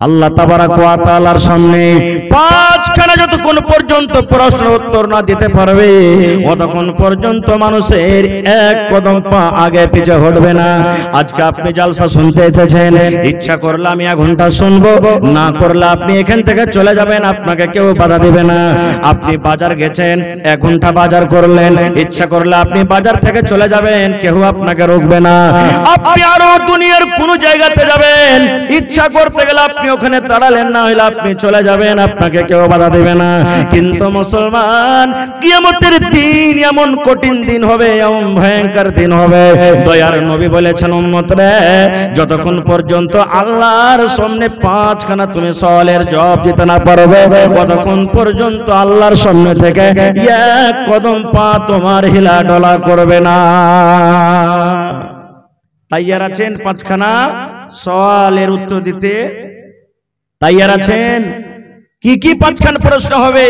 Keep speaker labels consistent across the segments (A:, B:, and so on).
A: আল্লাহ তাবারাক ওয়া তাআলার সামনে পাঁচখানা যতক্ষণ পর্যন্ত প্রশ্ন উত্তর না দিতে পারবে ততক্ষণ পর্যন্ত মানুষের এক কদম পা আগে পিছে হটবে না। আজকে আপনি জালসা শুনতে এসেছেন, ইচ্ছা করলে আমি 1 ঘন্টা শুনবো, না করলে আপনি এখান থেকে চলে যাবেন, আপনাকে কেউ বাধা দিবে না। আপনি বাজার গেছেন, 1 ঘন্টা বাজার করলেন, ইচ্ছা করলে আপনি বাজার থেকে চলে যাবেন, কেউ আপনাকে রোকবে না। আপনি আরো দুনিয়ার কোন জায়গাতে যাবেন, ইচ্ছা করতে গেলে আপনি ওখানে দাঁড়ালেন, না হলে আপনি চলে যাবেন, আপনাকে কেউ বাধা দেবে না। কিন্তু মুসলমান, কিয়ামতের দিন এমন কঠিন দিন হবে, এমন ভয়ঙ্কর দিন হবে, দয়ার নবী বলেছেন উম্মত রে, যতক্ষণ পর্যন্ত আল্লাহর সামনে 5খানা তুমি সওয়ালের জবাব দিতে না পারবে ততক্ষণ পর্যন্ত আল্লাহর সামনে থেকে 1 কদম পা তোমার হিলা ডলা করবে না। তাইয়ার আছেন 5খানা সওয়ালের উত্তর দিতে? তাইয়ার আছেন? কি কি 5খানা প্রশ্ন হবে?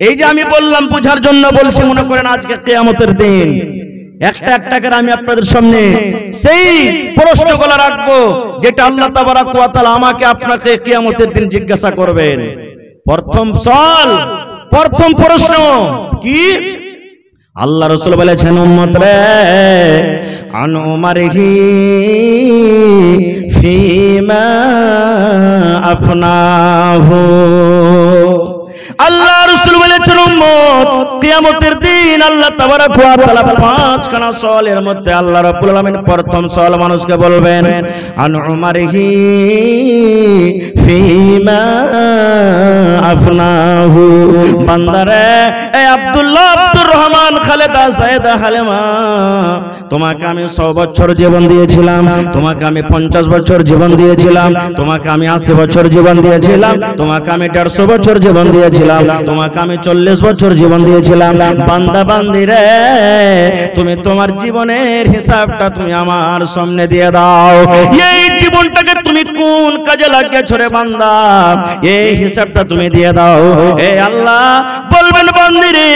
A: এই যে আমি বললাম বুঝার জন্য বলছি, মনে করেন আজকে কিয়ামতের দিন একটা একটা করে আমি আপনাদের সামনে সেই প্রশ্নগুলো রাখবো যেটা আল্লাহ তাবারাক ওয়া তাআলা আমাকে আপনাকে কিয়ামতের দিন জিজ্ঞাসা করবেন। প্রথম সওয়াল, প্রথম প্রশ্ন কি? আল্লাহ রাসূল বলেছেন উম্মত রে, আন উমারিহি ফিমা আফনাহু। আল্লাহ রাসূল বলেছেন উম্মত, কিয়ামতের দিন আল্লাহ তাবারাক ওয়া তাআলা 5খানা সওয়ালের মধ্যে আল্লাহ রাব্বুল আলামিন প্রথম সওয়াল মানুষকে বলবেন, আন উমারিহি ফিমা আফনাহু। বান্দারে, এই আব্দুল্লাহ, আব্দুর রহমান, খালেদা, সায়েদা, হালেমা, তোমাকে আমি 100 বছর জীবন দিয়েছিলাম, তোমাকে আমি 50 বছর জীবন দিয়েছিলাম, তোমাকে আমি 80 বছর জীবন দিয়েছিলাম, তোমাকে আমি 150 বছর জীবন দিয়েছিলাম, তোমাকে আমি 40 বছর জীবন দিয়েছিলাম। বান্দা বান্দি রে, তুমি তোমার জীবনের হিসাবটা তুমি আমার সামনে দিয়ে দাও। এই জীবনটাকে তুমি কোন কাজে লাগিয়েছো রে বান্দা, এই হিসাবটা তুমি দিয়ে দাও। এই আল্লাহ বলবেন, বান্দি রে,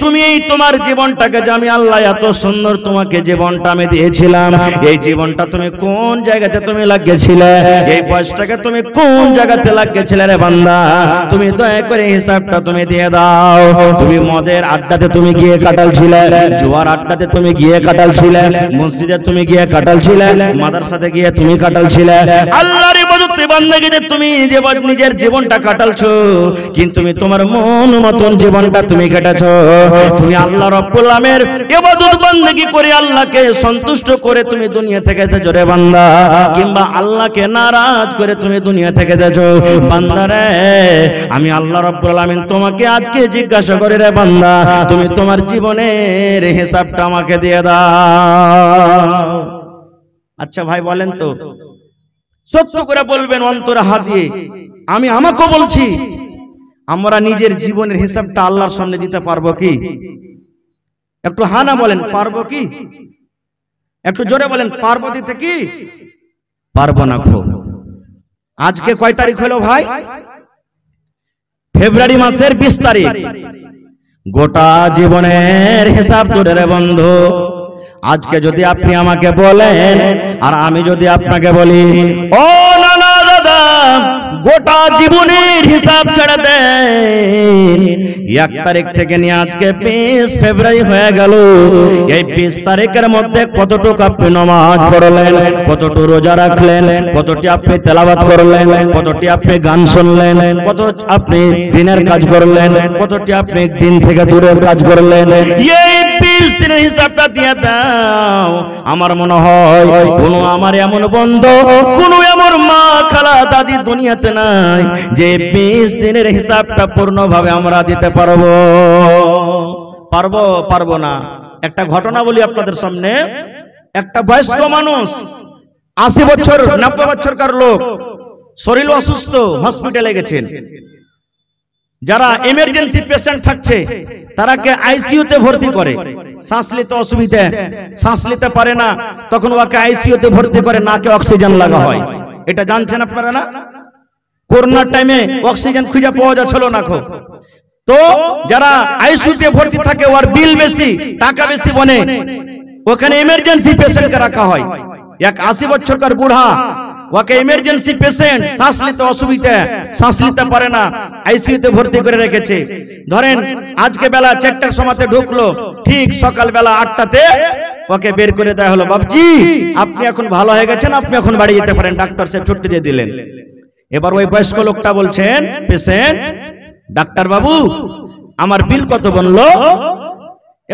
A: তুমি এই তোমার জীবনটাকে যে আমি আল্লাহ এত সুন্দর তোমাকে জীবনটা আমি দিয়েছিলাম, এই জীবনটা তুমি কোন জায়গাতে তুমি লাগিয়েছিলে, এই বয়সটাকে তুমি কোন জায়গাতে লাগিয়েছিলে রে বান্দা, তুমি দয়া করে হিসাবটা তুমি দিয়ে দাও। তুমি মদের আড্ডাতে তুমি গিয়ে কাটালছিলে, জুয়ার আড্ডাতে তুমি গিয়ে কাটালছিলে, মসজিদে তুমি গিয়ে কাটালছিলে, মাদ্রাসাতে গিয়ে তুমি কাটালছিলে, আল্লাহর ইবাদতে বান্দাগিতে তুমি যে নিজের জীবনটা কাটালছো, কিন্তু তুমি তোমার মন মতন জীবনটা তুমি কাটাছো। তুমি আল্লাহ রাব্বুল আলামিনের ইবাদত বান্দেগি করে আল্লাহকে সন্তুষ্ট করে তুমি দুনিয়া থেকে এসেছো রে বান্দা, কিংবা আল্লাহকে নারাজ করে তুমি দুনিয়া থেকে এসেছো। বান্দারে, আমি আল্লাহ রাব্বুল আলামিন তোমাকে আজকে জিজ্ঞাসা করে রে বান্দা, তুমি তোমার জীবনের হিসাবটা আমাকে দিয়ে দাও। আচ্ছা ভাই বলেন তো, সত্য করে বলবেন অন্তরে হাত দিয়ে, আমি আমাকে বলছি, আমরা নিজের জীবনের হিসাবটা আল্লাহর সামনে দিতে পারবো কি? একটু হানা বলেন, পারবো কি? একটু জোরে বলেন, পারবো দিতে কি? পারবো না। খুব আজকে কয় তারিখ হলো ভাই? ফেব্রুয়ারি মাসের 20 তারিখ। গোটা জীবনের হিসাব ধরে রে বন্ধু, আজকে যদি আপনি আমাকে বলেন আর আমি যদি আপনাকে বলি, ও নানা দাদা, গোটা জীবনের হিসাব ছেড়ে দেন, 1 তারিখ থেকে নিয়ে আজকে 20 ফেব্রুয়ারি হয়ে গেল, এই 20 তারিখের মধ্যে কতটুকু আপনি নামাজ পড়লেন, কতটুকু রোজা রাখলেন, কতটি আপনি তেলাওয়াত করলেন, কতটি আপনি গান শুনলেন, কত আপনি দিনের কাজ করলেন, কতটি আপনি দিন থেকে দূরের কাজ করলেন, এই 20 দিনের হিসাবটা দিয়ে দাও। আমার মনে হয় কোনো আমার এমন বন্ধু, কোনো এমন মা, খালা, দাদি দুনিয়াতে নাই যে 20 দিনের হিসাবটা পূর্ণভাবে আমরা দিতে পারবো। পারবো? পারবো না। একটা ঘটনা বলি আপনাদের সামনে। একটা বয়স্ক মানুষ, 80 বছর 90 বছরকার লোক, শরীর অসুস্থ, হসপিটালে গেছেন। যারা এমার্জেন্সি পেশেন্ট থাকছে তারাকে আইসিইউতে ভর্তি করে, শ্বাস নিতে অসুবিধা, শ্বাস নিতে পারে না, তখন ওকে আইসিইউতে ভর্তি করে, নাকে অক্সিজেন লাগা হয়। এটা জানছেন আপনারা না? করোনার টাইমে অক্সিজেন খুঁজে পাওয়া যাচ্ছিল না। তো যারা আইসিইউতে ভর্তি থাকে ওর বিল বেশি, টাকা বেশি বনে, ওখানে এমার্জেন্সি পেশেন্টকে রাখা হয়। এক 80 বছরকার বুড়া, ওকে ইমার্জেন্সি পেশেন্ট, শ্বাস নিতে অসুবিধা, শ্বাস নিতে পারে না, আইসিইউতে ভর্তি করে রেখেছে। ধরেন আজকে বেলা 4টার সময়তে ঢুকলো, ঠিক সকাল বেলা 8টাতে ওকে বের করে দেওয়া হলো, বাবজি আপনি এখন ভালো হয়ে গেছেন, আপনি এখন বাড়ি যেতে পারেন, ডাক্তার সাহেব ছুটি দিয়ে দিলেন। এবার ওই বয়স্ক লোকটা বলছেন পেশেন্ট, ডাক্তার বাবু আমার বিল কত বললো?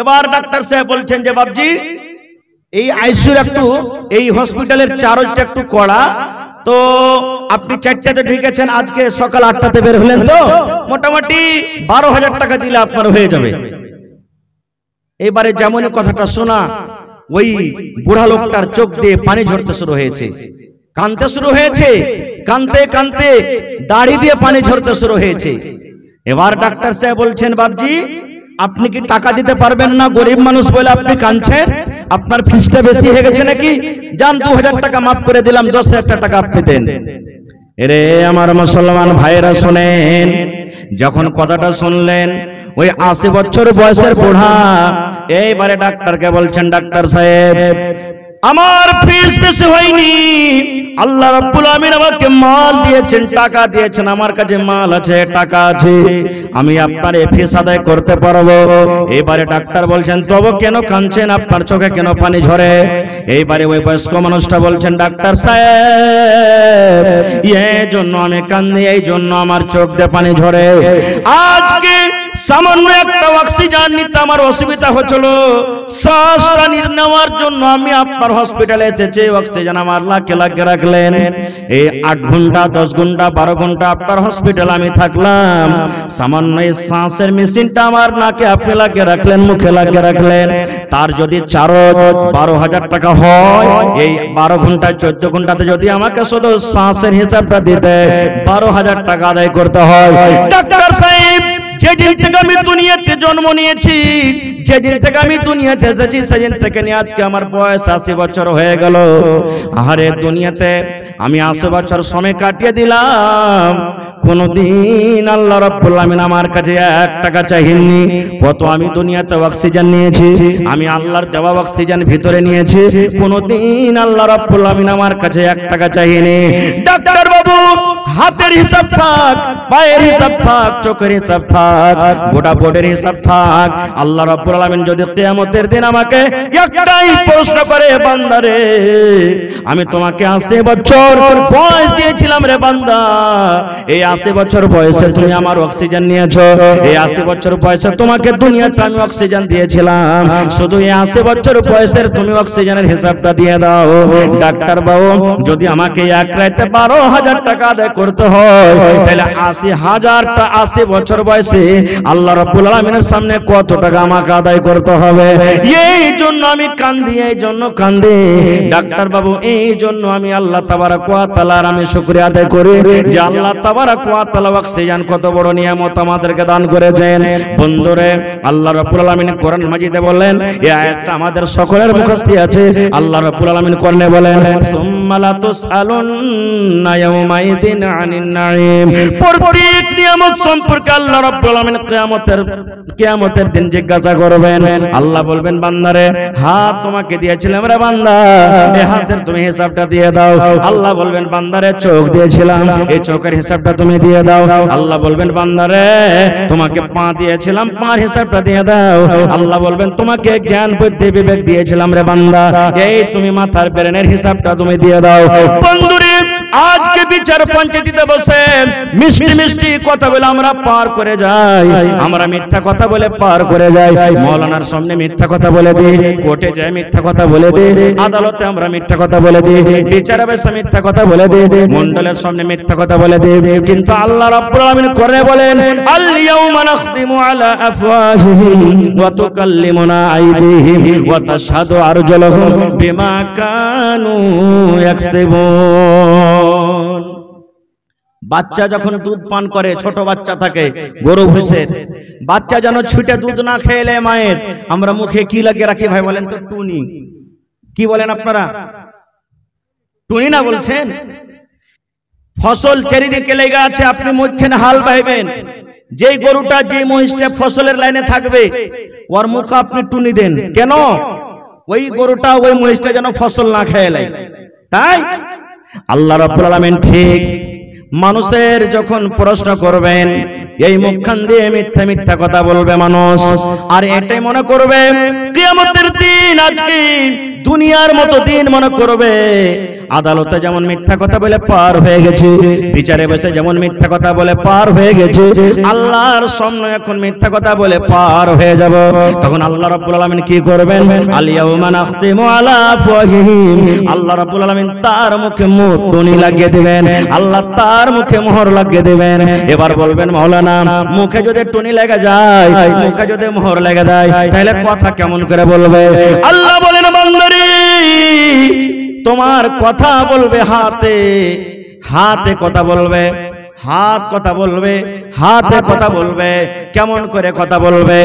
A: এবার ডাক্তার সাহেব বলছেন যে বাবজি এই আইসিইউর একটু, এই হসপিটালের চার্জটা একটু কড়া, তো আপনি 4টাতে ঢুকেছেন, আজকে সকাল 8টাতে বের হলেন, তো মোটামুটি 12,000 টাকা দিলে আপনার হয়ে যাবে। এবারে যেমনই কথাটা শোনা, ওই বুড়া লোকটার চোখ দিয়ে পানি ঝরতে শুরু হয়েছে, কাঁদতে শুরু হয়েছে, কাঁদতে কাঁদতে দাড়ি দিয়ে পানি ঝরতে শুরু হয়েছে। এবার ডাক্তার সাহেব বলছেন বাবজি আপনি কি টাকা দিতে পারবেন না? গরিব মানুষ বলে আপনি কাঁদছেন, আপনার ফিসটা বেশি হয়ে গেছে নাকি? যান 2000 টাকা মাফ করে দিলাম, 10,000 টাকা আপনি দেন। এরে আমার মুসলমান ভাইরা শুনেন, যখন কথাটা শুনলেন ওই 80 বছর বয়সের বুড়া এইবারে ডাক্তারকে বলছেন, ডাক্তার সাহেব আমার ফিস বেশি হয়নি, আল্লাহ রাব্বুল আমিন আমাকে মাল দিয়েছেন, টাকা দিয়েছেন, আমার কাছে মাল আছে, টাকা আছে, আমি আপনার ফিস আদায় করতে পারবো। এবারে ডাক্তার বলছেন তবে কেন কাঁদছেন, আপনার চোখে কেন পানি ঝরে? এইবারে ওই বয়স্ক মানুষটা বলছেন, ডাক্তার সাহেব এই জন্য আমি কান্দি, এই জন্য আমার চোখ দিয়ে পানি ঝরে। আজকে সামান্য একটা অক্সিজেন নিতে আমার অসুবিধা হচ্ছিল, শ্বাসটা নেওয়ার জন্য আমি আপনার হসপিটালে এসেছি, অক্সিজেন আমার লাখে লাখে রাখলেন, এই 8 ঘন্টা 10 ঘন্টা 12 ঘন্টা আপনার হসপিটালে আমি থাকলাম, সামান্য এই শ্বাসের মেশিনটা আমার নাকে আপনি লাগিয়ে রাখলেন, মুখে লাগিয়ে রাখলেন, তার যদি 12,000 টাকা হয়, এই 12 ঘন্টা 14 ঘন্টাতে যদি আমাকে শুধু শ্বাসের হিসাবটা দিতে 12,000 টাকা আদায় করতে হয়। ডাক্তার সাহেব যেদিন থেকে আমি দুনিয়াতে জন্ম নিয়েছি, যেদিন থেকে আমি দুনিয়াতে এসেছি, সেদিন থেকে নিয়ে আজকে আমার বয়স 80 বছর হয়ে গেল। আরে দুনিয়াতে আমি 80 বছর সময় কাটিয়ে দিলাম, কোনদিন আল্লাহ রাব্বুল আমিন আমার কাছে 1 টাকা চাইনি। কত আমি দুনিয়াতে অক্সিজেন নিয়েছি, আমি আল্লাহর দেওয়া অক্সিজেন ভিতরে নিয়েছি, কোনদিন আল্লাহ রাব্বুল আমিন আমার কাছে 1 টাকা চাইনি। ডাক্তার বাবু হাতের হিসাব থাক, পায়ের হিসাব থাক, চোখের হিসাব থাক, গোটা বডির হিসাব থাক, আল্লাহ রাব্বুল আলামিন যদি কিয়ামতের দিন আমাকে একটাই প্রশ্ন করে, বান্দারে আমি তোমাকে 80 বছর বয়স দিয়েছিলাম রে বান্দা, এই 80 বছর বয়সে তুমি আমার অক্সিজেন নিয়েছো, এই 80 বছর বয়সে তোমাকে দুনিয়াতে আমি অক্সিজেন দিয়েছিলাম, শুধু এই 80 বছর বয়সের তুমি অক্সিজেনের হিসাবটা দিয়ে দাও। ডাক্তার বাবু যদি আমাকে এক রাতে 12,000 টাকা আদায় করতে হয়, তাহলে 80 বছর বয়সে আল্লাহ রাব্বুল আলামিনের সামনে কত টাকা আমাকে আদায় করতে হবে? এই জন্য আমি কান্দি, এই জন্য কান্দি ডাক্তার বাবু, এই জন্য আমি আল্লাহ তাবারক ওয়া তাআলার আমি শুকরিয়া আদায় করি যে আল্লাহ তাবারক ওয়া তাআলা অক্সিজেন কত বড় নিয়ামত আমাদেরকে দান করেছেন। বন্ধুরে আল্লাহ রাব্বুল আলামিন কোরআন মাজিদে বলেন, এই আয়াতটা আমাদের সকলের মুখস্থ আছে। আল্লাহ রাব্বুল আলামিন কোরআনে বলেন, সুম্মা লা তুসআলুন্না ইয়াউমাইদিন আনিন নাঈম, প্রত্যেক নিয়ামত সম্পর্কে আল্লাহ রাব্বুল আলামিন কিয়ামতের দিন জিজ্ঞাসা করবেন। আল্লাহ বলবেন, বান্দারে হাত তোমাকে দিয়েছিলাম রে বান্দা, এই হাতের তুমি হিসাবটা দিয়ে দাও। আল্লাহ বলবেন, বান্দারে চোখ দিয়েছিলাম, এই চোখের হিসাবটা তুমি দিয়ে দাও। আল্লাহ বলবেন, বান্দারে তোমাকে পা দিয়েছিলাম, পার হিসাবটা দিয়ে দাও। আল্লাহ বলবেন, তোমাকে জ্ঞান বুদ্ধি বিবেক দিয়েছিলাম রে বান্দা, এই তুমি মাথার ব্রেনের হিসাবটা তুমি দিয়ে দাও। বন্ধুরে আজকে বিচার পঞ্চায়েতে বসে মিষ্টি মিষ্টি কথা বলে আমরা পার করে যাই, আমরা মিথ্যা কথা বলে পার করে যাই, মৌলানার সামনে মিথ্যা কথা বলে দিই, কোর্টে যাই মিথ্যা কথা বলে দিই, আদালতে আমরা মিথ্যা কথা বলে দিই, বিচার ব্যবস্থা মিথ্যা কথা বলে দিই, মণ্ডলের সামনে মিথ্যা কথা বলে দিই। কিন্তু আল্লাহ রাব্বুল আলামিন করে বলেন, আল ইয়াউমা নাখতিমু আলা আফওয়াহিহিম ওয়া তুকাল্লিমুনা আইদিহিম ওয়া তাশহাদু আরজুলুহুম বিমা কানু ইয়াকসিবুন। বাচ্চা যখন দুধ পান করে, ছোট বাচ্চা থাকে, গরু ভুষের বাচ্চা যেন ছুটে দুধ না খেলে মায়ের, আমরা মুখে কি লাগিয়ে রাখি ভাই বলেন তো? টুনি। কি বলেন আপনারা? টুনি না বলছেন? ফসল চারিদিকে লেগে আছে, আপনি মুখখানে হাল বাইবেন, যেই গরুটা যে মহিষটা ফসলের লাইনে থাকবে ওর মুখে আপনি টুনি দেন কেন? ওই গরুটা ওই মহিষটা যেন ফসল না খেয়ে নেয়, তাই আল্লাহ রাব্বুল আলামিন ঠিক মানুষের যখন প্রশ্ন করবেন, এই মুখখান দিয়ে মিথ্যা মিথ্যা কথা বলবে মানুষ, আর এটাই মনে করবে কিয়ামতের দিন আজকে দুনিয়ার মতো দিন মনে করবে। আদালতে যেমন মিথ্যা কথা বলে পার হয়ে গেছে, বিচারে বসে যেমন মিথ্যা কথা বলে পার হয়ে গেছে, আল্লাহর সামনে এখন মিথ্যা কথা বলে পার হয়ে যাব। তখন আল্লাহ রাব্বুল আলামিন কি করবেন? আল-ইয়াওমা নাখতিমু আলা আফওয়াহিহিম, আল্লাহ রাব্বুল আলামিন তার মুখে মুদ্রনি লাগিয়ে দিবেন, আল্লাহ তার মুখে মোহর লাগিয়ে দিবেন। এবার বলবেন মাওলানা, মুখে যদি টুনি লেগে যায়, মুখে যদি মোহর লেগে যায়, তাহলে কথা কেমন করে বলবে? আল্লাহ বলেন, বান্দারে তোমার কথা বলবে হাতে, হাতে কথা বলবে, হাত কথা বলবে, হাতে কথা বলবে। কেমন করে কথা বলবে?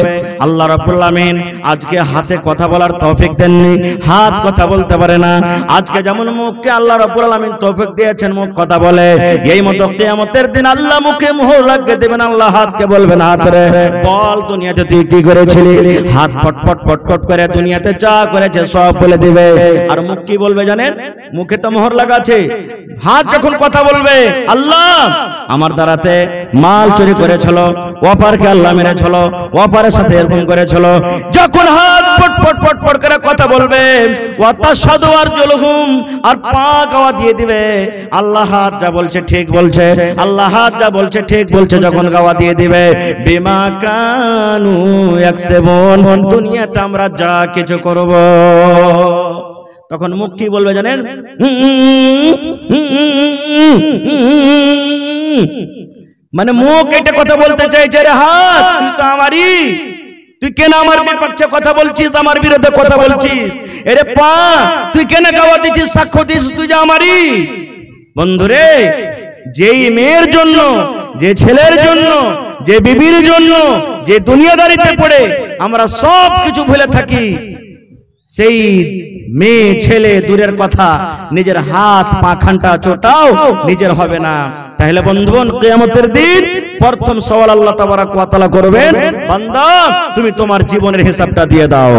A: আল্লাহ রাব্বুল আলামিন আজকে হাতে কথা বলার তৌফিক দেননি, হাত কথা বলতে পারে না। আজকে যেমন মুখকে আল্লাহ রাব্বুল আলামিন তৌফিক দিয়েছেন মুখ কথা বলে, এই মতো কিয়ামতের দিন আল্লাহ মুখে মোহর লাগিয়ে দেবেন। আল্লাহ হাতকে বলবেন, হাতরে বল দুনিয়াতে তুই কি করেছিলি? হাত পটপট পটপট করে দুনিয়াতে যা করেছে সব বলে দিবে। আর মুখ কি বলবে জানেন? মুখে তো মোহর লাগা আছে। হাত যখন কথা বলবে, আল্লাহ আমার দ্বারাতে মাল চুরি করেছিল, অপারকে আল্লাহ মেরেছিল, অপারের সাথে এরকম করেছিল, যখন হাত পটপট পটপট করে কথা বলবে, ওয়াতাশহাদু আরজুলুহুম, আর পা গাওয়া দিয়ে দিবে, আল্লাহ হাত যা বলছে ঠিক বলছে, আল্লাহ হাত যা বলছে ঠিক বলছে, যখন গাওয়া দিয়ে দিবে, বিমা কানু ইয়াকসিবুন, দুনিয়াতে আমরা যা কিছু করব। তখন মুখ কি বলবে জানেন? মানে মুখ এটা কথা বলতে চাইছে, রে হাত তুই তো আমারই, তুই কেন আমার বিপক্ষে কথা বলছিস, আমার বিরুদ্ধে কথা বলছিস? এরে পা তুই কেন গাওয়া দিচ্ছিস, সাক্ষ্য দিচ্ছিস তুই যে আমারই? বন্ধুরে, যেই মেয়ের জন্য, যে ছেলের জন্য, যে বিবির জন্য, যে দুনিয়াদারিতে পড়ে আমরা সব কিছু ভুলে থাকি, সেই মেয়ে ছেলে দূরের কথা, নিজের হাত পা খানটা চোটাও নিজের হবে না। তাহলে বন্ধুগণ, কিয়ামতের দিন প্রথম সওয়াল আল্লাহ তাবারক ওয়া তাআলা করবেন, বান্দা তুমি তোমার জীবনের হিসাবটা দিয়ে দাও।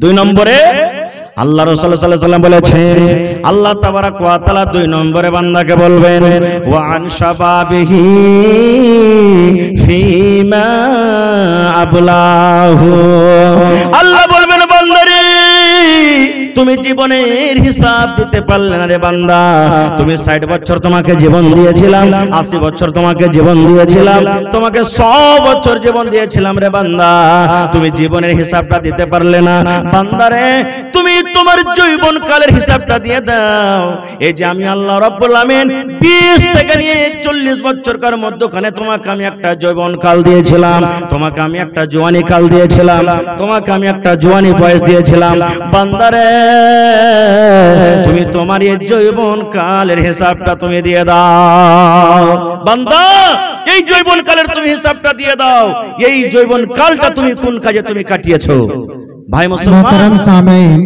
A: 2 নম্বরে আল্লাহ রাসূল সাল্লাল্লাহু আলাইহি ওয়াসাল্লাম বলেছেন, আল্লাহ তাবারক ওয়া তাআলা 2 নম্বরে বান্দাকে বলবেন, ওয়া আন শাবাবিহি ফিমা আবলাহু, আল্লাহ বলবেন, বান্দারে তুমি জীবনের হিসাব দিতে পারলে না রে বান্দা। তুমি 60 বছর তোমাকে জীবন দিয়েছিলাম, 80 বছর তোমাকে জীবন দিয়েছিলাম, তোমাকে 100 বছর জীবন দিয়েছিলাম রে বান্দা, তুমি জীবনের হিসাবটা দিতে পারলে না। বান্দারে তুমি তোমার যৌবন কালের হিসাবটা দিয়ে দাও। এই যে আমি আল্লাহ রাব্বুল আমিন 20 থেকে নিয়ে 40 বছরকার মধ্যখানে তোমাকে আমি একটা যৌবন কাল দিয়েছিলাম, তোমাকে আমি একটা জওয়ানি কাল দিয়েছিলাম, তোমাকে আমি একটা জওয়ানি বয়স দিয়েছিলাম। বান্দারে তুমি তোমার এই যৌবন কালের হিসাবটা তুমি দিয়ে দাও। বান্দা এই যৌবন কালের তুমি হিসাবটা দিয়ে দাও। এই যৌবন কালটা তুমি কোন কাজে তুমি কাটিয়েছো? भाई मुसलमान
B: सामीन,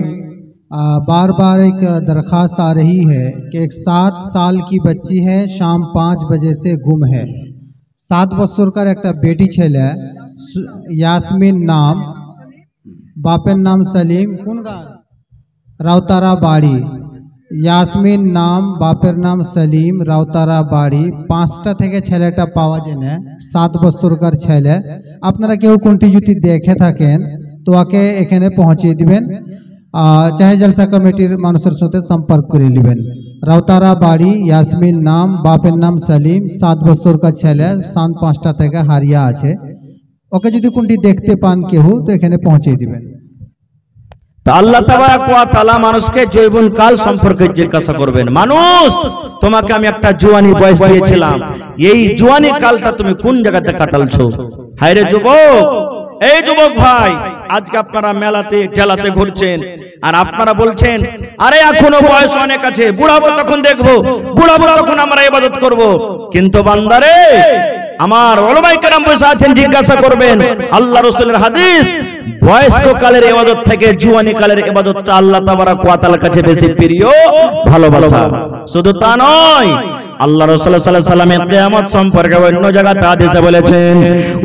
B: बार बार एक दरखास्त आ रही है कि एक 7 साल की बच्ची है, शाम 5 बजे से गुम है। 7 বছরকার একটা বেটি ছেলে, ইয়াসমিন নাম, বাপের নাম সলিম, কোন গাঁ? রাউতারা বাড়ি। ইয়াসমিন নাম, বাপের নাম সলিম, রাউতারা বাড়ি। 5টা থেকে ছেলেটা পাওয়া যায় না, 7 বছরকার ছেলে। আপনারা কেউ কোনটি যদি দেখে থাকেন তো ওকে এখানে পৌঁছে দিবেন, চাহে জলসা কমিটির মানুষের সাথে সম্পর্ক করে নেবেন। রাউতারা বাড়ি, ইয়াসমিন নাম, বাপের নাম সলিম, 7 বছরকার ছেলে, সান 5টা থেকে হারিয়ে আছে। ওকে যদি কোনটি দেখতে পান কেউ তো এখানে পৌঁছে দিবেন।
A: তো আল্লাহ তাবারক ওয়া তাআলা মানুষকে যৌবন কাল সম্পর্কে জিজ্ঞাসা করবেন, মানুষ তোমাকে আমি একটা জওয়ানি বয়স দিয়েছিলাম, এই জওয়ানি কালটা তুমি কোন জায়গাতে কাটালছো? হায় রে যুবক, এই যুবক ভাই, আজকে আপনারা মেলাতে ঠেলাতে ঘুরছেন আর আপনারা বলছেন, আরে এখনো বয়স অনেক আছে, বুড়াবো তখন দেখবো, বুড়াবো তখন আমরা ইবাদত করব। কিন্তু বান্দারে আমার উলামায়ে কেরাম বসে আছেন, জিজ্ঞাসা করবেন, আল্লাহ রাসূলের হাদিস, বয়স্ক কালের ইবাদত থেকে জওয়ানি কালের ইবাদতটা আল্লাহ তাবারক ওয়া তাআলার কাছে বেশি প্রিয়, ভালোবাসা। শুধু তা নয়, আল্লাহ রাসূল সাল্লাল্লাহু আলাইহি ওয়াসাল্লাম কিয়ামত সম্পর্কে অন্য জায়গাতে হাদিসে বলেছেন,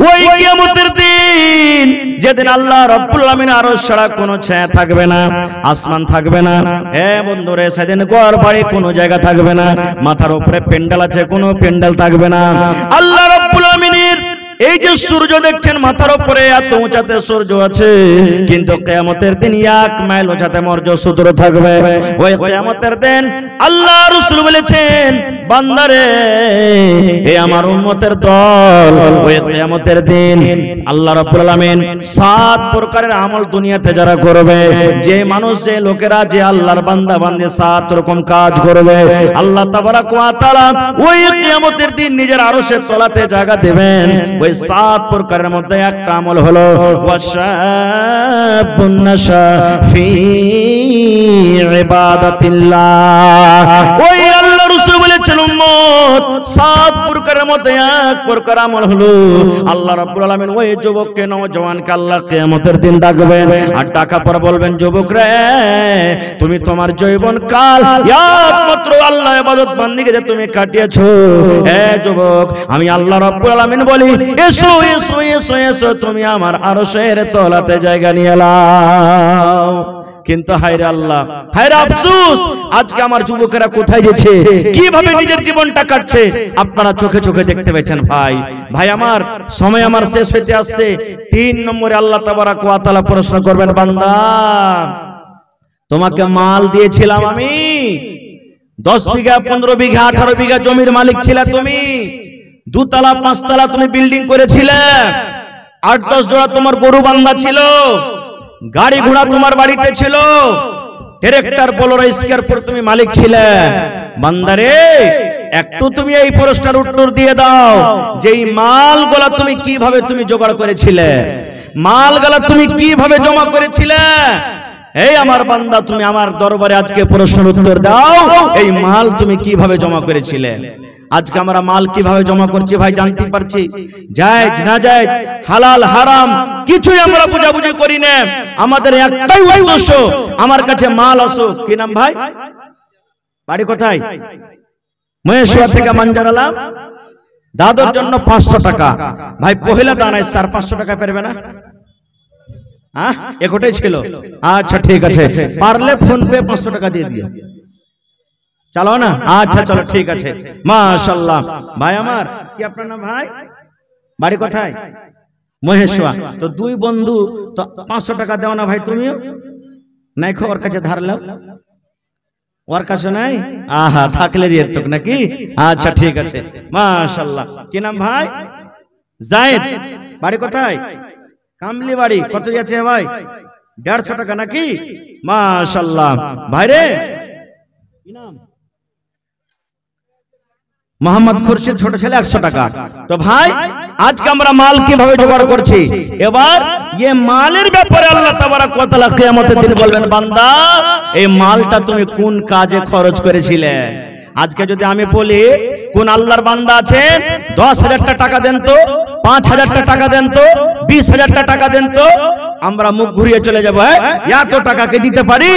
A: ওই কিয়ামতের দিন যেদিন আল্লাহ রাব্বুল আলামিন আরশ ছাড়া কোনো ছায়া থাকবে না, আসমান থাকবে না, হে বন্ধুরে সেদিন ঘর বাড়ি কোনো জায়গা থাকবে না, মাথার উপরে প্যান্ডেল আছে কোনো প্যান্ডেল থাকবে না। আল্লাহ রাব্বুল আলামিনের এই যে সূর্য দেখছেন মাথার উপরে এত উঁচাতে সূর্য আছে, কিন্তু কিয়ামতের দিন 1 মাইল উঁচাতে মর্য সূত্র থাকবে। ওই কিয়ামতের দিন আল্লাহ রাসূল বলেছেন, বান্দারে এ আমার উম্মতের দল, ওই কিয়ামতের দিন আল্লাহ রাব্বুল আলামিন 7 প্রকারের আমল দুনিয়াতে যারা করবে, যে মানুষ যে লোকেরা যে আল্লাহর বান্দা বান্দে 7 রকম কাজ করবে, আল্লাহ তাবারাক ওয়া তাআলা ওই কিয়ামতের দিন নিজের আরশের তলাতে জায়গা দেবেন। ওই 7 প্রকারের মধ্যে একটা আমল হলো ওয়াশাবুন নাশা ফি ইবাদাতিল্লাহ। ওই আল্লাহ রাসূল বলেছেন উম্মত 7 প্রকারের মধ্যে এক প্রকার আমল হলো আল্লাহ রাব্বুল আলামিন ওই যুবককে নওজওয়ানকে আল্লাহ কিয়ামতের দিন ডাকবেন, আর ডাকা পর বলবেন, যুবক রে তুমি তোমার জীবন কাল একমাত্র আল্লাহ ইবাদত বন্দেগিতে তুমি কাটিয়েছো। এ যুবক আমি আল্লাহ রাব্বুল আলামিন বলি এসো এসো এসো এসো তুমি আমার আরশের তলাতে জায়গা নিয়ে নাও। কিন্তু হায়রে আল্লাহ, হায়রে আফসোস, আজকে আমার যুবকেরা কোথায় গেছে, কিভাবে নিজের জীবনটা কাটছে আপনারা চোখে চোখে দেখতে পেয়েছেন। ভাই ভাই আমার সময় আমার শেষ হতে আসছে। 3 নম্বরে আল্লাহ তাবারাক ওয়া তাআলা প্রশ্ন করবেন, বান্দা তোমাকে মাল দিয়েছিলাম আমি, 10 বিঘা 15 বিঘা 18 বিঘা জমির মালিক ছিলে তুমি, 2 তলা 5 তলা তুমি বিল্ডিং করেছিলে, 8-10 জোড়া তোমার গরু বান্ধা ছিল, গাড়ি ঘোড়া তোমার বাড়িতে ছিল, ট্রাক্টর বোলেরো স্করপিও তুমি মালিক ছিলে। বান্দারে একটু তুমি এই প্রশ্নের উত্তর দিয়ে দাও, যেই মালগুলা তুমি কিভাবে তুমি জোগাড় করেছিলে, মালগুলা তুমি কিভাবে জমা করেছিলে। এই আমার বান্দা তুমি আমার দরবারে আজকে প্রশ্নের উত্তর দাও, এই মাল তুমি কিভাবে জমা করেছিলে। আজকে আমরা মাল কিভাবে জমা করছি ভাই জানতে পারছি, জায়েজ না জায়েজ হালাল হারাম কিছুই আমরা বুঝাবুঝি করি না। আমাদের একটাই উদ্দেশ্য, আমার কাছে মাল আসুক। কি নাম ভাই, বাড়ি কোথায়? মহেশ্বর থেকে মানজারালাম, দাদুর জন্য 500 টাকা। ভাই পহেলা দানায় 400-500 টাকা পারবে না? হ্যাঁ একটাই ছিল। আচ্ছা ঠিক আছে, পারলে ফোন পে 500 টাকা দিয়ে দিও, চলো না? আচ্ছা চলো ঠিক আছে, মাশাআল্লাহ। ভাই আমার কি আপনার নাম ভাই, বাড়ি কোথায়? মহেশ্বর। তো 2 বন্ধু তো 500 টাকা দাও না ভাই, তুমিও নাই খবর কাছে ধার লাও, ওর কাছে নাই? আহা থাকলে দিয়ে তো নাকি? আচ্ছা ঠিক আছে মাশাআল্লাহ। কি নাম ভাই? জায়েদ। বাড়ি কোথায়? কামলি বাড়ি। কত দিয়েছে ভাই? 150 টাকা নাকি? মাশাআল্লাহ। ভাই রে কি নাম? মোহাম্মদ খুরশিদ, ছোট ছেলে, 100 টাকা। তো ভাই আজকে আমরা মাল কিভাবে জোগাড় করছি, এবার এই মালের ব্যাপারে আল্লাহ তাবারাক ওয়া তাআলা কিয়ামতের দিন বলবেন, বান্দা এই মালটা তুমি কোন কাজে খরচ করেছিলে। আজকে যদি আমি বলি কোন আল্লাহর বান্দা আছেন 10,000 টাকা দেন তো, 5,000 টাকা দেন তো, 20,000 টাকা দেন তো, আমরা মুখ ঘুরিয়ে চলে যাবো। এত টাকাকে দিতে পারি,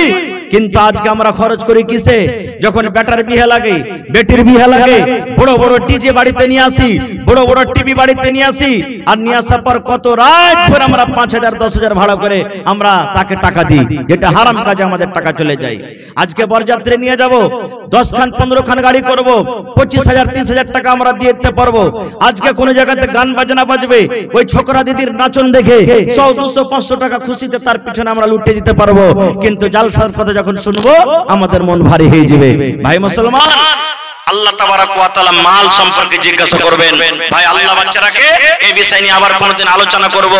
A: কিন্তু আজকে আমরা খরচ করি কিসে? যখন বেটার বিয়ে লাগে, বেটির বিয়ে লাগে, বড় বড় ডিজে বাড়িতে নিয়ে আসি, বড় বড় টিভি বাড়িতে নিয়ে আসি, আর নিয়ে আসার পর কত রাত পর আমরা 5,000-10,000 ভাড়া করে আমরা তাকে টাকা দিই, যেটা হারাম কাজে আমাদের টাকা চলে যায়। আজকে বরযাত্রী নিয়ে যাব, 10 খান 15 খান গাড়ি করব, 25,000-30,000 টাকা আমরা দিয়ে দিতে পারবো। আজকে কোন জায়গাতে গান বাজনা বাজবে, ওই ছোকরা দিদির নাচন দেখে 100-200-500 টাকা খুশিতে তার পিছনে আমরা লুটে দিতে পারবো, কিন্তু জালসার কথা যখন শুনবো আমাদের মন ভারী হয়ে যাবে। ভাই মুসলমান, আল্লাহ তাবারাক ওয়া তাআলা মাল সম্পর্কে জিজ্ঞাসা করবেন। ভাই আল্লাহ বাচ্চারাকে এই বিষয় নিয়ে আবার কোনদিন আলোচনা করব।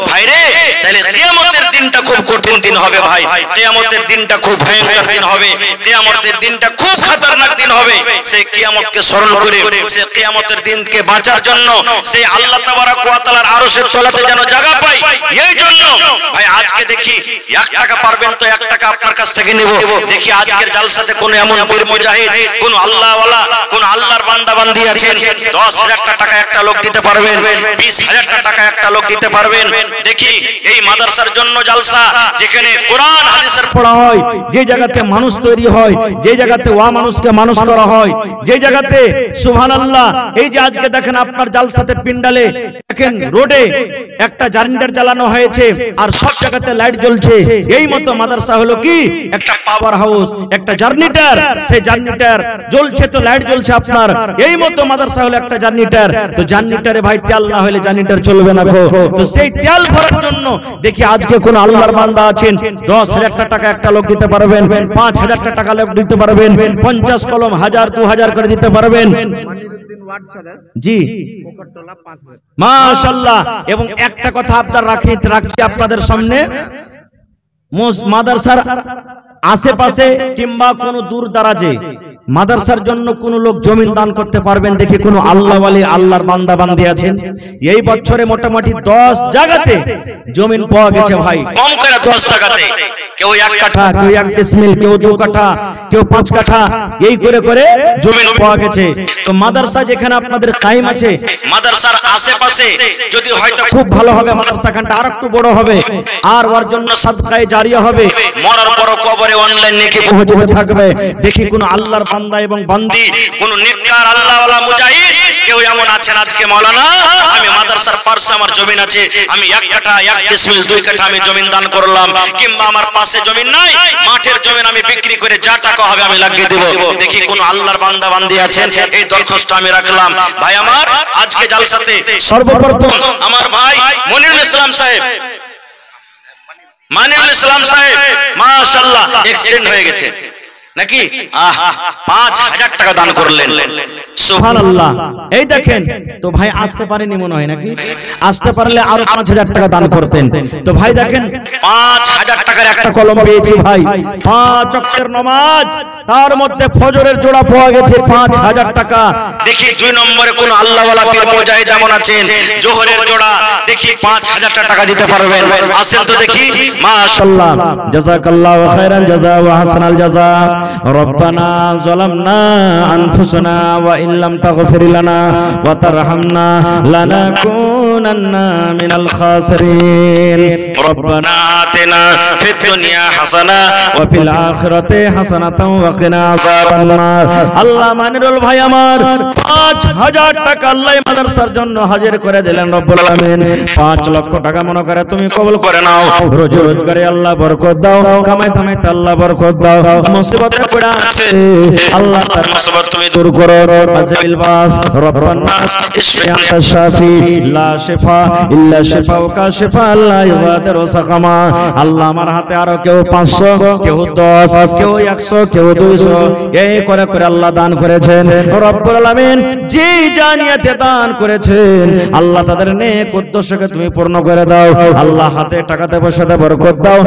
A: ভাই রে তাহলে কিয়ামতের দিনটা খুব কঠিন দিন হবে ভাই, কিয়ামতের দিনটা খুব ভয়ঙ্কর দিন হবে, কিয়ামতের দিনটা খুব খতরনাক দিন হবে। সেই কিয়ামতকে স্মরণ করে, সেই কিয়ামতের দিনকে বাঁচার জন্য, সেই আল্লাহ তাবারাক ওয়া তাআলার আরশের তলাতে যেন জায়গা পাই, এই জন্য ভাই আজকে দেখি 1 টাকা পারবেন তো 1 টাকা আপনার কাছ থেকে নেব। দেখি আজকের জালসাতে কোন এমন বীর মুজাহিদ, কোন আল্লাহওয়ালা কোন আল্লাহর বান্দা বান্দি আছেন 10,000 টাকা একটা লোক দিতে পারবেন, 20,000 টাকা একটা লোক দিতে পারবেন। দেখি এই মাদ্রাসার জন্য জালসা, যেখানে কোরআন হাদিসের পড়া হয়, যে জায়গাতে মানুষ তৈরি হয়, যে জায়গাতে ওয়া মানুষকে মানুষ করা হয়, যে জায়গাতে সুবহানাল্লাহ। এই যে আজকে দেখেন আপনার জালসাতে পিন্ডালে দেখেন রোডে একটা জারেন্ডার চালানো হয়েছে আর সব জায়গাতে লাইট জ্বলছে। এই মতো মাদ্রাসা হলো কি একটা পাওয়ার হাউস, একটা জার্নিটার। সেই জার্নিটার জ্বলছে তো লাইট জ্বলছে আপনার। এই মতো মাদ্রাসা হলো একটা জার্নিটার। তো জার্নিটারে ভাই তেল না হলে জার্নিটার চলবে না গো। তো সেই তেল ভরার জন্য দেখি আজকে কোন আল্লাহর বান্দা আছেন 10,000 টাকা একটা লোক দিতে পারবেন, 5,000 টাকা লোক দিতে পারবেন, 50 কলম 1000 2000 করে দিতে পারবেন। জি মাশাআল্লাহ। এবং একটা কথা আপনারা রাখছি আপনাদের সামনে, মাদ্রাসার আশেপাশে কিংবা কোন দূর দারাজে মাদ্রাসার জন্য কোন লোক জমিন দান করতে পারবেন? দেখি কোন আল্লাহ ওয়ালি আল্লাহর বান্দা বান্দি আছেন? এই বছরে মোটামুটি 10 জায়গাতে জমিন পাওয়া গেছে ভাই, কম করে 10 জায়গাতে। কেউ 1 কাঠা, কেউ 1 ডিসমিল, কেউ 2 কাঠা, কেউ 5 কাঠা, এই করে করে জমিন পাওয়া গেছে। তো মাদ্রাসা যেখানে আপনাদের টাইম আছে, মাদ্রাসার আশেপাশে যদি হয়তো খুব ভালো হবে, মাদ্রাসাখানটা আরেকটু বড় হবে আর ওর জন্য সাদকায়ে জারিয়া হবে, মরার পর কবরে অনলাইন নেকি পৌঁছতে থাকবে। দেখি কোন আল্লাহর বান্দা এবং বান্দি, কোন নেককার আল্লাহওয়ালা মুজাহিদ কেউ এমন আছেন আজকে মাওলানা আমি মাদ্রাসার পাশে আমার জমিন আছে, আমি 1 কাঠা 1 ডিসমিল 2 কাঠা আমি জমিন দান করলাম, কিংবা আমার পাশে জমিন নাই, মাঠের জমিন আমি বিক্রি করে যা টাকা হবে আমি লাগিয়ে দেব। দেখি কোন আল্লাহর বান্দা বান্দি আছেন? এই দরখাস্ত আমি রাখলাম। ভাই আমার আজকে জালসাতে সর্বপ্রথম আমার ভাই মনিরুল ইসলাম সাহেব, মানিরুল ইসলাম সাহেব মাশাআল্লাহ অ্যাক্সিডেন্ট হয়ে গেছে নাকি, 5,000 টাকা দান করলেন। সুবহানাল্লাহ। এই দেখেন তো ভাই আসতে পারেনি মনে হয় নাকি, আসতে পারলে আরো 5,000 টাকা দান করতেন। তো ভাই দেখেন 5,000 টাকার একটা কলম পেয়েছি ভাই, 5 ওয়াক্তের নামাজ, তার মধ্যে ফজরের জোড়া পাওয়া গেছে 5,000 টাকা। দেখি 2 নম্বরে কোন আল্লাহওয়ালা পীর মুজাহিদ এমন আছেন, জোহরের জোড়া দেখি 5,000 টাকা দিতে পারবেন? আসেন তো দেখি। মাশাআল্লাহ, জাযাকাল্লাহু খাইরান জাযা ওয়া হাসানাল জাযা। রব্বানা যালামনা আনফুসানা ওয়া ইল্লাম তাগফির লানা ওয়া তারহামনা লানাকুনান্না মিনাল খাসিরিন। রব্বানা আতিনা ফিদ দুনিয়া হাসানা ওয়া ফিল আখিরাতি হাসানাতাও ওয়া কিনা আযাবান নার। আল্লাহ মানিরুল ভাই আমার 5,000 টাকা আল্লাহ মাদ্রাসার জন্য হাজির করে দিলেন রব্বুল আলামিন। 5 লক্ষ টাকা মনে করে তুমি কবুল করে নাও। রোজগারে আল্লাহ বরকত দাও, কামাই থামাইতে আল্লাহ বরকত দাও। মুসিবতে পড়ে আছে আল্লাহ তার মুসিবত তুমি দূর করো। আজিল বাস রব্বান নাস ইশফি আনতা শাফি লা শিফা ইল্লা শিফাউকা শিফা লা ইগাদিরু সাকামা। আল্লাহ আমার হাতে আরো কেউ 500, কেউ 10, কেউ 100, কেউ 200 এই করে করে আল্লাহ দান করেছেন রব্বুল আলামিন। যে জানিয়াতে দান করেছেন আল্লাহ তাদের নেক উদ্দেশ্যকে তুমি পূর্ণ করে দাও। আল্লাহ হাতে টাকাতে পয়সাতে বরকত দাও,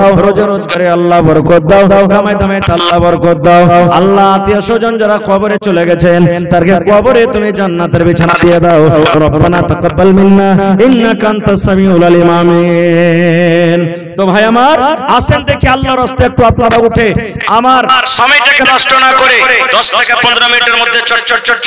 A: রোজগারে আল্লাহ বরকত দাও, কামাই দামাইতে আল্লাহ বরকত দাও। আল্লাহ আত্মীয় স্বজন যারা কবরে চলে গেছেন তাদেরকে কবরে তুমি জান্নাতের বিছানা দিয়ে দাও। রব্বানা তাকাব্বাল মিন্না ইন্নাকা আনতাস সামিউল আলিম। আমিন। তো ভাই আমার আসেন দেখি আল্লাহর রাস্তায় একটু আপনারা উঠে আমার সময়টাকে নষ্ট না করে 10 থেকে 15 মিনিটের মধ্যে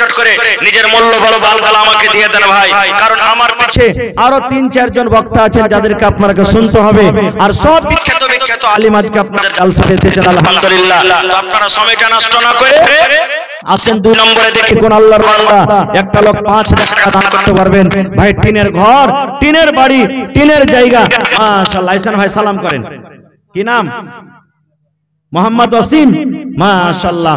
A: চট করে নিজের মূল্যবান বালগালা আমাকে দিয়ে দেন ভাই। কারণ আমার পিছে আরো 3-4 জন বক্তা আছেন যাদেরকে আপনাকে শুনতে হবে, আর সব বিখ্যাত আলিম আজকে আপনাদের জালসাতে এসেছেন আলহামদুলিল্লাহ। তো আপনারা সময়টা নষ্ট না করে আসেন 2 নম্বরে দেখি কোন আল্লাহর বান্দা একটা লোক 5,000 টাকা দান করতে পারবেন। ভাই টিনের ঘর, টিনের বাড়ি, টিনের জায়গা মাশাআল্লাহ। আইসান ভাই সালাম করেন। কি নাম? মোহাম্মদ ওয়াসিম মাশাআল্লাহ।